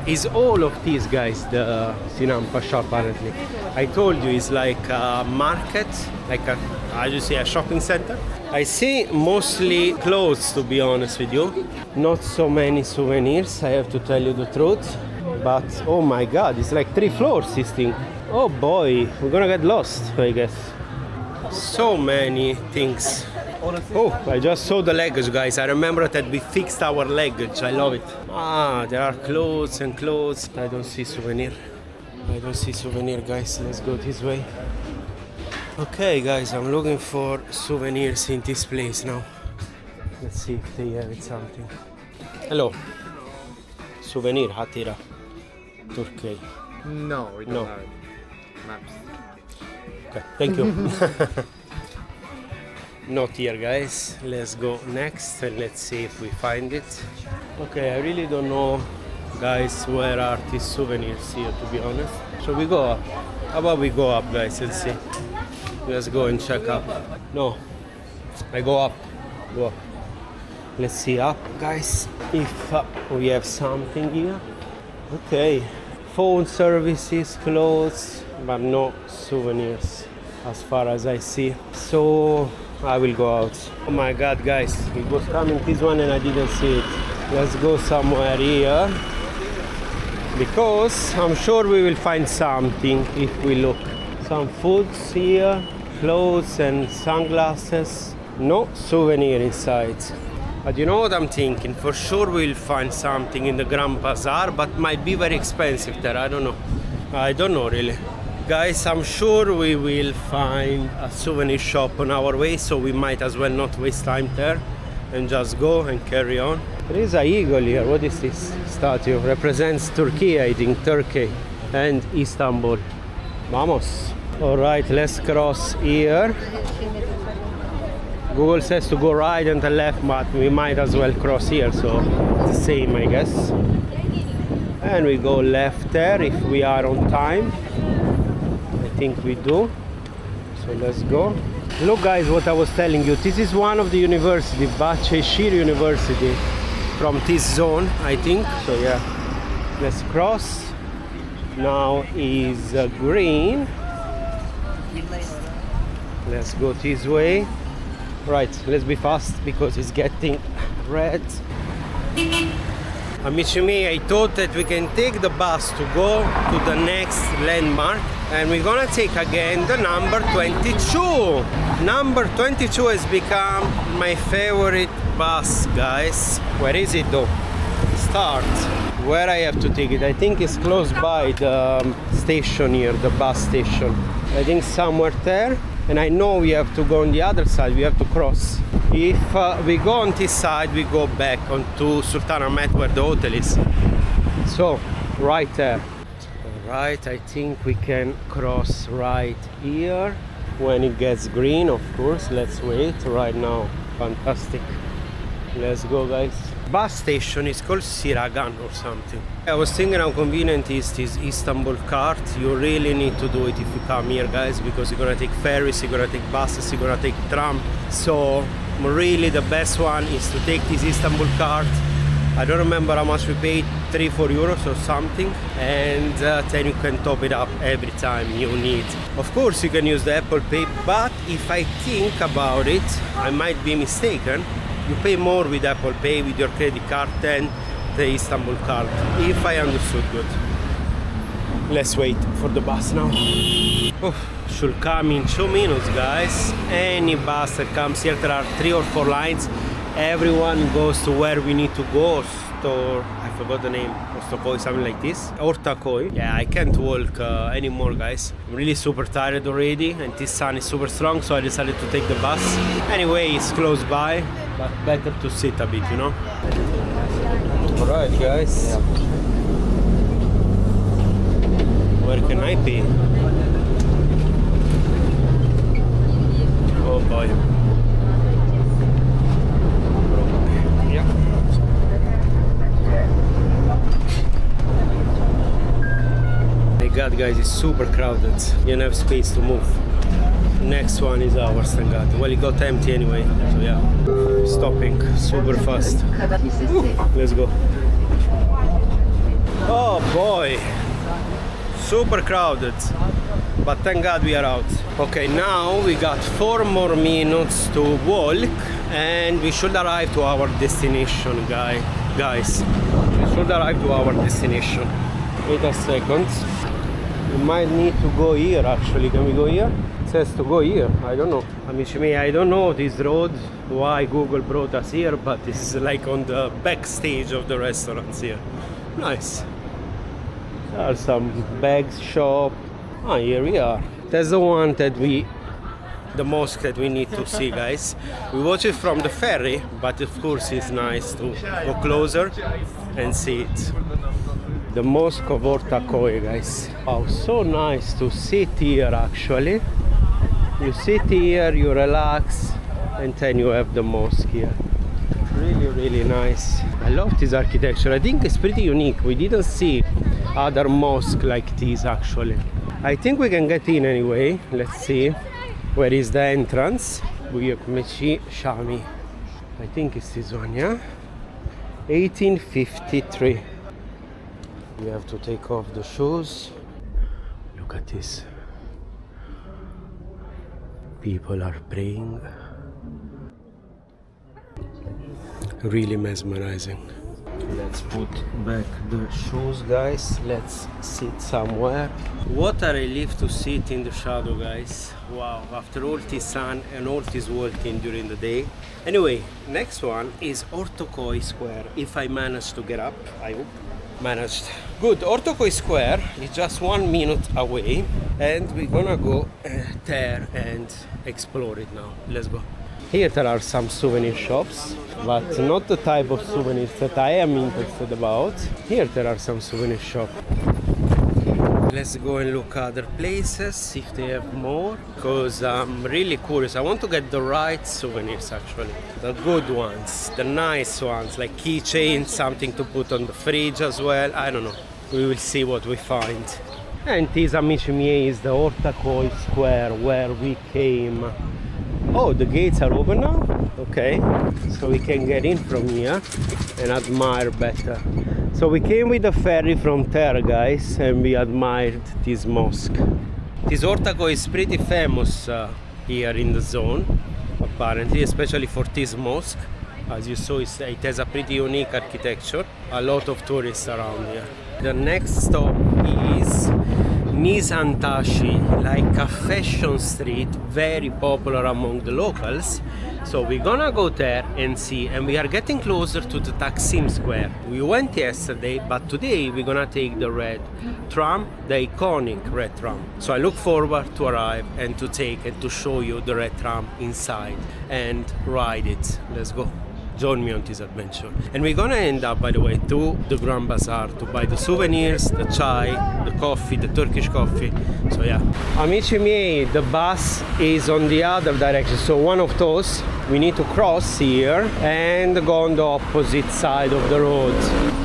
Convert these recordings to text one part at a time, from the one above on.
Is all of these guys the Sinan Paşa apparently? I told you it's like a market, like a, how do you say, a shopping center. I see mostly clothes, to be honest with you. Not so many souvenirs, I have to tell you the truth. But oh my god, it's like 3 floors this thing. Oh boy, we're gonna get lost, I guess. So many things. Oh, I just saw the luggage, guys. I remember that we fixed our luggage. I love it. Ah, there are clothes and clothes. I don't see souvenir. I don't see souvenir, guys. Let's go this way. Okay, guys, I'm looking for souvenirs in this place now. Let's see if they have it something. Hello. Souvenir, Hatira. Turkey. No, we don't have maps. Okay, thank you. Not here, guys. Let's go next and let's see if we find it. Okay, I really don't know, guys, where are these souvenirs here, to be honest. Shall we go up? How about we go up, guys, and see? Let's go and check up. No, I go up. Go up. Let's see up, guys, if we have something here. Okay, phone services, clothes, but no souvenirs as far as I see. So I will go out. Oh my god, guys, it was coming this one and I didn't see it. Let's go somewhere here, because I'm sure we will find something if we look. Some foods here, clothes and sunglasses. No souvenir inside. But you know what I'm thinking? For sure we'll find something in the Grand Bazaar, but might be very expensive there. I don't know. I don't know really. Guys, I'm sure we will find a souvenir shop on our way, so we might as well not waste time there and just go and carry on. There is an eagle here. What is this statue? Represents Turkey, I think. Turkey and Istanbul. Vamos. Alright, let's cross here. Google says to go right and the left, but we might as well cross here, so it's the same, I guess. And we go left there if we are on time. I think we do. So let's go. Look, guys, what I was telling you. This is one of the university, Bahçeşehir University, from this zone, I think. So yeah, let's cross. Now is green. Let's go this way. Right, let's be fast because it's getting red. Amici miei, I thought that we can take the bus to go to the next landmark, and we're gonna take again the number 22. Number 22 has become my favorite bus, guys. Where is it though? Start. Where I have to take it? I think it's close by the station here, the bus station. I think somewhere there. And I know we have to go on the other side, we have to cross. If we go on this side, we go back onto Sultan Ahmet where the hotel is. So, right there. Right, I think we can cross right here. When it gets green, of course, let's wait. Right now, fantastic. Let's go, guys. Bus station is called Çırağan or something. I was thinking how convenient is this Istanbul card. You really need to do it if you come here, guys, because you're gonna take ferries, you're gonna take buses, you're gonna take tram. So really the best one is to take this Istanbul card. I don't remember how much we paid, 3-4 euros or something, and then you can top it up every time you need. Of course you can use the Apple Pay, but if I think about it, I might be mistaken. You pay more with Apple Pay, with your credit card, than the Istanbul card, if I understood good. Let's wait for the bus now. Oh, should come in 2 minutes, guys. Any bus that comes here, there are 3 or 4 lines. Everyone goes to where we need to go. Store, I forgot the name, Ortakoy, something like this. Ortakoy. Yeah, I can't walk anymore, guys. I'm really super tired already, and this sun is super strong, so I decided to take the bus. Anyway, it's close by, but better to sit a bit, you know? Alright, guys. Yeah. Where can I pay? Oh boy. Yeah. My god, guys, it's super crowded. You don't have space to move. Next one is ours, thank god. Well, it got empty anyway, so yeah. Stopping super fast. Let's go. Oh Boy, super crowded, but thank God we are out. Okay, now we got 4 more minutes to walk and we should arrive to our destination, guys. We should arrive to our destination. Wait a second. We might need to go here actually. Can we go here? It says to go here. I don't know. Amici miei, I don't know this road, why Google brought us here, but this is like on the backstage of the restaurants here. Nice. There are some bags shop. Ah, here we are. That's the one that the mosque that we need to see, guys. We watch it from the ferry, but of course it's nice to go closer and see it. The mosque of Ortaköy, guys. Wow, so nice to sit here actually. You sit here, you relax, and then you have the mosque here. Really nice. I love this architecture. I think it's pretty unique. We didn't see other mosques like this actually. I think we can get in anyway. Let's see. Where is the entrance? Büyük Mecidiye Camii. I think it's this one, yeah? 1853. We have to take off the shoes. Look at this. People are praying. Really mesmerizing. Let's put back the shoes, guys. Let's sit somewhere. What a relief to sit in the shadow, guys. Wow, after all this sun and all this walking during the day. Anyway, next one is Ortaköy Square. If I manage to get up, I hope. Managed. Good. Ortaköy Square is just 1 minute away and we're gonna go there and explore it now. Let's go. Here there are some souvenir shops, but not the type of souvenirs that I am interested about. Here there are some souvenir shops. Let's go and look at other places, if they have more, because I'm really curious. I want to get the right souvenirs actually. The good ones, the nice ones, like keychains, something to put on the fridge as well. I don't know. We will see what we find. And this, amici miei, is the Ortaköy Square where we came. Oh, the gates are open now? Okay, so we can get in from here and admire better. So we came with the ferry from there, guys, and we admired this mosque. This Ortaköy is pretty famous here in the zone, apparently, especially for this mosque. As you saw, it has a pretty unique architecture. A lot of tourists around here. The next stop is Nişantaşı, like a fashion street, very popular among the locals. So we're gonna go there and see, and we are getting closer to the Taksim Square. We went yesterday, but today we're gonna take the red tram, the iconic red tram. So I look forward to arrive and to take and to show you the red tram inside and ride it. Let's go. Join me on this adventure. And we're gonna end up, by the way, to the Grand Bazaar to buy the souvenirs, the chai, the coffee, the Turkish coffee. So yeah. Amici miei, the bus is on the other direction. So one of those, we need to cross here and go on the opposite side of the road.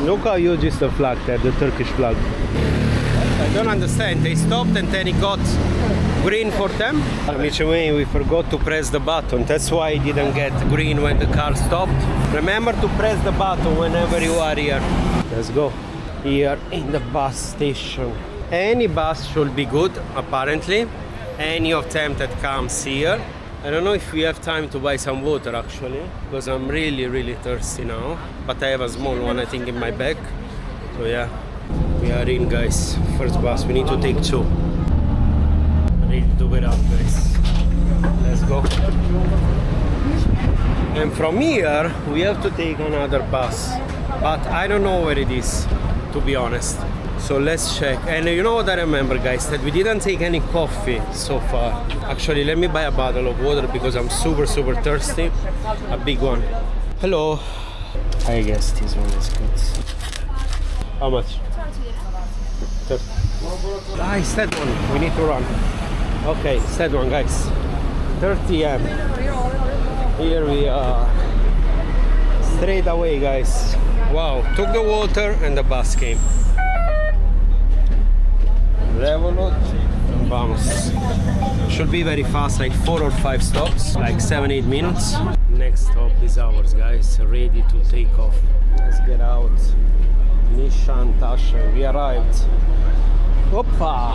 Look how huge is the flag there, the Turkish flag. I don't understand. They stopped and then it got green for them. Amici miei, we forgot to press the button. That's why it didn't get green when the car stopped. Remember to press the button whenever you are here. Let's go. Here in the bus station. Any bus should be good, apparently. Any of them that comes here. I don't know if we have time to buy some water actually, because I'm really thirsty now. But I have a small one, I think, in my bag. So yeah. We are in, guys. First bus. We need to take 2. Ready to get up, guys. Let's go. And from here we have to take another bus, but I don't know where it is, to be honest. So let's check. And you know what I remember, guys, that we didn't take any coffee so far. Actually, let me buy a bottle of water because I'm super thirsty. A big one. Hello. I guess this one is good. How much? 30. Ah, it's that one. We need to run. Okay, it's that one, guys. 30 M. Here we are. Straight away, guys. Wow, took the water and the bus came. Revolut and vamos. Should be very fast, like 4 or 5 stops, like 7-8 minutes. Next stop is ours, guys. Ready to take off. Let's get out. Nişantaşı. We arrived. Hoppa!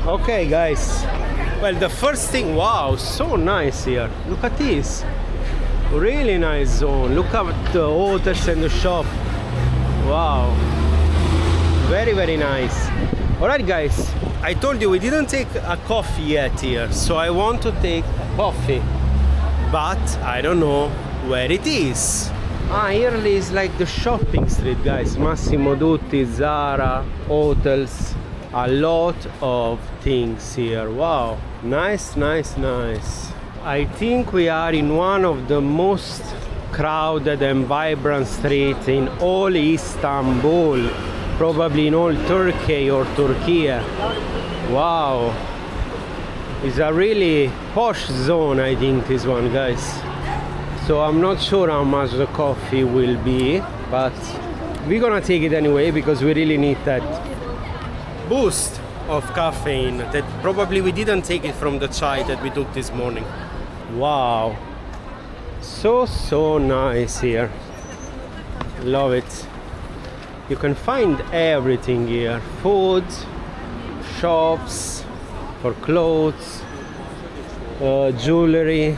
Okay, guys. Well, the first thing, wow, so nice here. Look at this. Really nice zone. Look at the hotels and the shop. Wow. Very, very nice. Alright, guys. I told you we didn't take a coffee yet here, so I want to take a coffee. But I don't know where it is. Here is like the shopping street, guys. Massimo Dutti, Zara, hotels. A lot of things here. Wow. Nice, nice, nice. I think we are in one of the most crowded and vibrant streets in all Istanbul. Probably in all Turkey or Turkiye. Wow. It's a really posh zone, I think, this one, guys. So I'm not sure how much the coffee will be, but we're gonna take it anyway because we really need that boost of caffeine that probably we didn't take it from the chai that we took this morning. Wow. So nice here. Love it. You can find everything here. Food, shops for clothes, jewelry,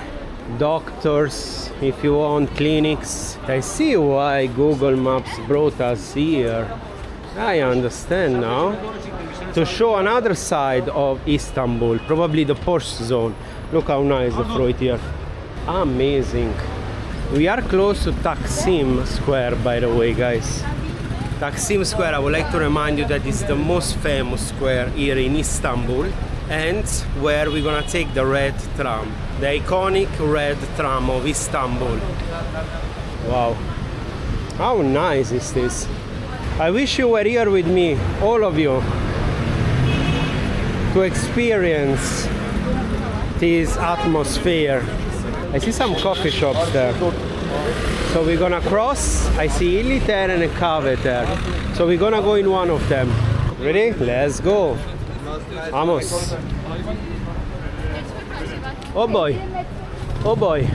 doctors if you want, clinics. I see why Google Maps brought us here. I understand now. To show another side of Istanbul, probably the posh zone. Look how nice the fruit here. Amazing. We are close to Taksim Square, by the way, guys. Taksim Square, I would like to remind you that it's the most famous square here in Istanbul and where we're gonna take the red tram, the iconic red tram of Istanbul. Wow, how nice is this? I wish you were here with me, all of you, to experience this atmosphere. I see some coffee shops there. So we're gonna cross. I see Iliter and a Cave there. So we're gonna go in one of them. Ready? Let's go. Vamos. Oh boy. Oh boy.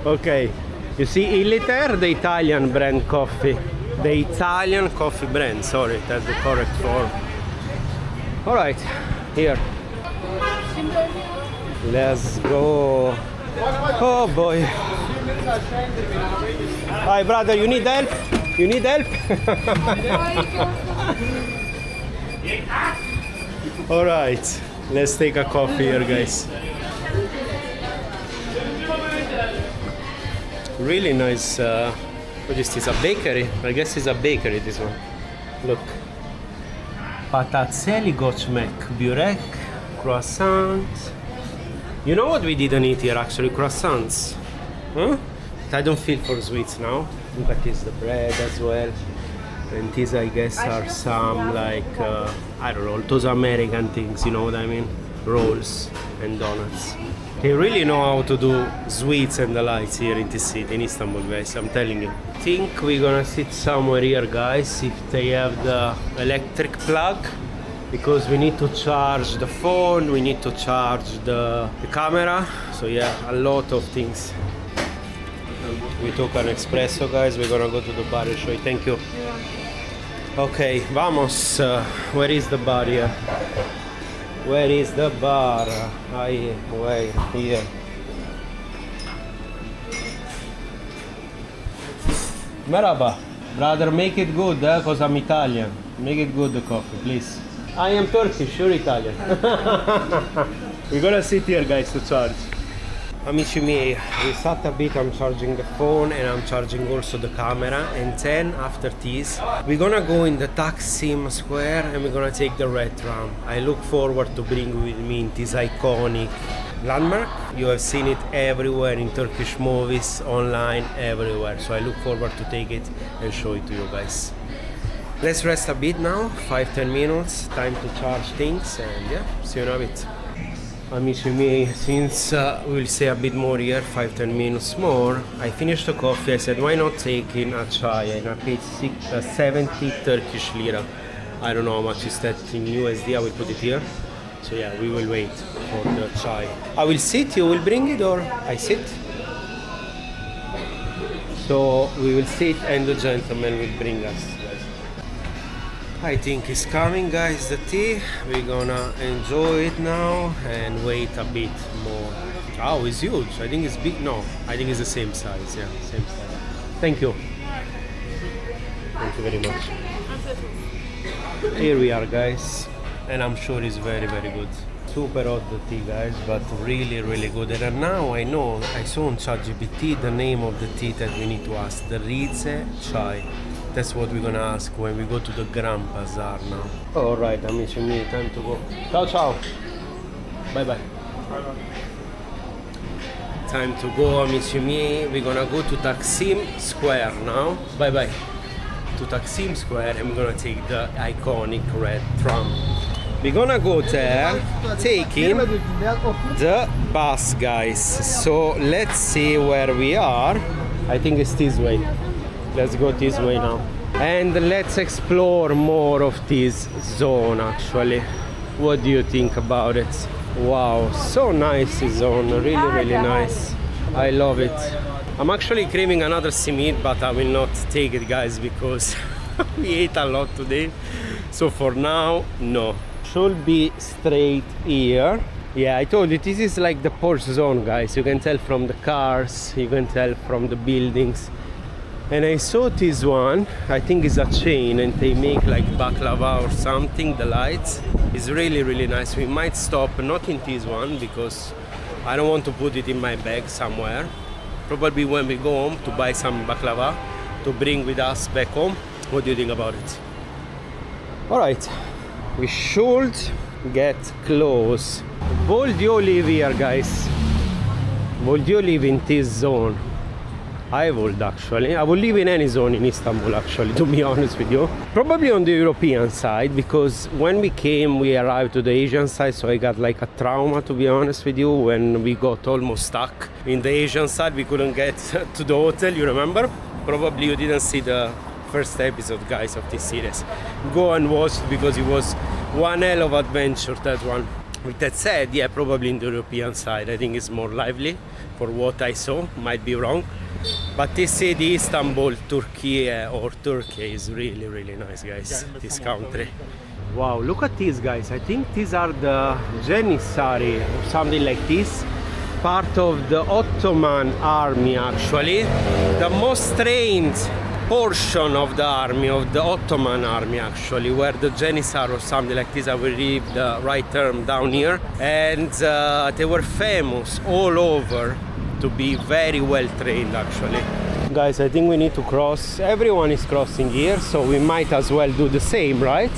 Okay. You see Iliter, the Italian brand coffee. The Italian coffee brand, sorry, that's the correct form. Alright, here. Let's go. Oh boy. Hi brother, you need help? You need help? Alright, let's take a coffee here, guys. Really nice. What is this? A bakery? I guess it's a bakery, this one. Look. Patatzeli Göçmen, börek, croissant. You know what we didn't eat here actually? Croissants. Huh? I don't feel for sweets now. Look at this, the bread as well. And these I guess are some like, I don't know, those American things, you know what I mean? Rolls and donuts. They really know how to do sweets and the lights here in this city, in Istanbul, guys, I'm telling you. I think we're gonna sit somewhere here, guys, if they have the electric plug. Because we need to charge the phone, we need to charge the camera. So yeah, a lot of things. We took an espresso, guys. We're gonna go to the bar and show you. Thank you. Okay, vamos. Where is the bar here? Where is the bar? Wait, here. Merhaba. Brother, make it good, because I'm Italian. Make it good, the coffee, please. I am Turkish, you're Italian. We're gonna sit here, guys, to charge. Amici miei, we sat a bit, I'm charging the phone and I'm charging also the camera, and then after this we're gonna go in the Taksim Square and we're gonna take the red tram. I look forward to bring with me this iconic landmark. You have seen it everywhere in Turkish movies, online, everywhere. So I look forward to take it and show it to you guys. Let's rest a bit now, 5-10 minutes, time to charge things, and yeah, see you in a bit. Amici miei, since we'll stay a bit more here, 5-10 minutes more, I finished the coffee. I said, why not take in a chai? And I paid 70 Turkish lira. I don't know how much is that in USD, I will put it here. So yeah, we will wait for the chai. I will sit, you will bring it, or I sit? So we will sit and the gentleman will bring us. I think it's coming, guys, the tea. We're gonna enjoy it now and wait a bit more. Oh, it's huge. I think it's big. No, I think it's the same size. Yeah, same size. Thank you. Thank you very much. Here we are, guys, and I'm sure it's very, very good. Super hot the tea, guys, but really, really good. And now I know, I saw on ChatGPT the name of the tea that we need to ask, the Rize Chai. That's what we're gonna ask when we go to the Grand Bazaar now. All right, amici miei, time to go. Ciao, ciao. Bye, bye. Time to go, amici miei. We're gonna go to Taksim Square now. Bye, bye. To Taksim Square, and we're gonna take the iconic red tram. We're gonna go there, taking the bus, guys. So let's see where we are. I think it's this way. Let's go this way now. And let's explore more of this zone, actually. What do you think about it? Wow, so nice this zone, really, really nice. I love it. I'm actually craving another simit, but I will not take it, guys, because we ate a lot today. So for now, no. Should be straight here. Yeah, I told you, this is like the Porsche zone, guys. You can tell from the cars, you can tell from the buildings. And I saw this one, I think it's a chain, and they make like baklava or something, the lights. It's really, really nice. We might stop, not in this one, because I don't want to put it in my bag somewhere. Probably when we go home to buy some baklava to bring with us back home. What do you think about it? Alright, we should get close. Would you live here, guys? Would you live in this zone? I would, actually. I would live in any zone in Istanbul, actually, to be honest with you. Probably on the European side, because when we came, we arrived to the Asian side, so I got like a trauma, to be honest with you, when we got almost stuck in the Asian side. We couldn't get to the hotel, you remember? Probably you didn't see the first episode, guys, of this series. Go and watch it, because it was one hell of adventure, that one. With that said, yeah, probably in the European side, I think it's more lively for what I saw. Might be wrong. But this city, Istanbul, Turkiye or Turkey, is really, really nice, guys. This country. Wow, look at these, guys. I think these are the Janissary or something like this. Part of the Ottoman army, actually. The most trained portion of the army, of the Ottoman army, actually, where the Janissary or something like this, I will read the right term down here. And they were famous all over to be very well trained, actually. Guys, I think we need to cross. Everyone is crossing here, so we might as well do the same, right?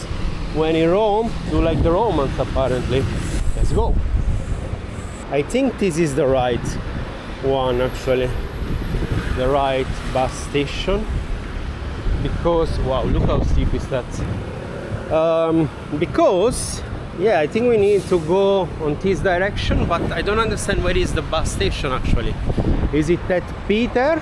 When in Rome, do like the Romans, apparently. Let's go. I think this is the right one, actually. The right bus station. Because, wow, look how steep is that. Because, yeah, I think we need to go on this direction, but I don't understand where is the bus station, actually. Is it at Peter?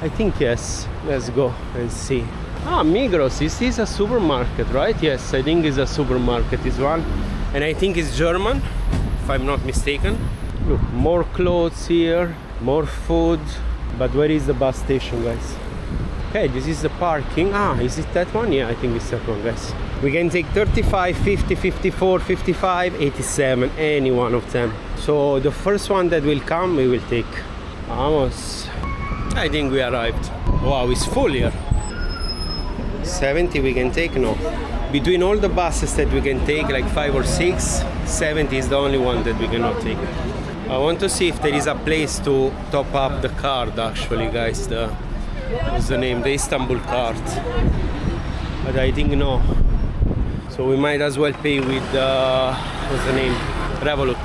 I think yes. Let's go and see. Ah, Migros. Is this a supermarket, right? Yes, I think it's a supermarket, this one. And I think it's German, if I'm not mistaken. Look, more clothes here, more food. But where is the bus station, guys? Okay, this is the parking. Ah, is it that one? Yeah, I think it's that one, guys. We can take 35, 50, 54, 55, 87, any one of them. So the first one that will come, we will take. Vamos. I think we arrived. Wow, it's full here. 70 we can take? No. Between all the buses that we can take, like 5 or 6, 70 is the only one that we cannot take. I want to see if there is a place to top up the card, actually, guys. What's the name? The Istanbul card. But I think no. So we might as well pay with, what's the name? Revolut.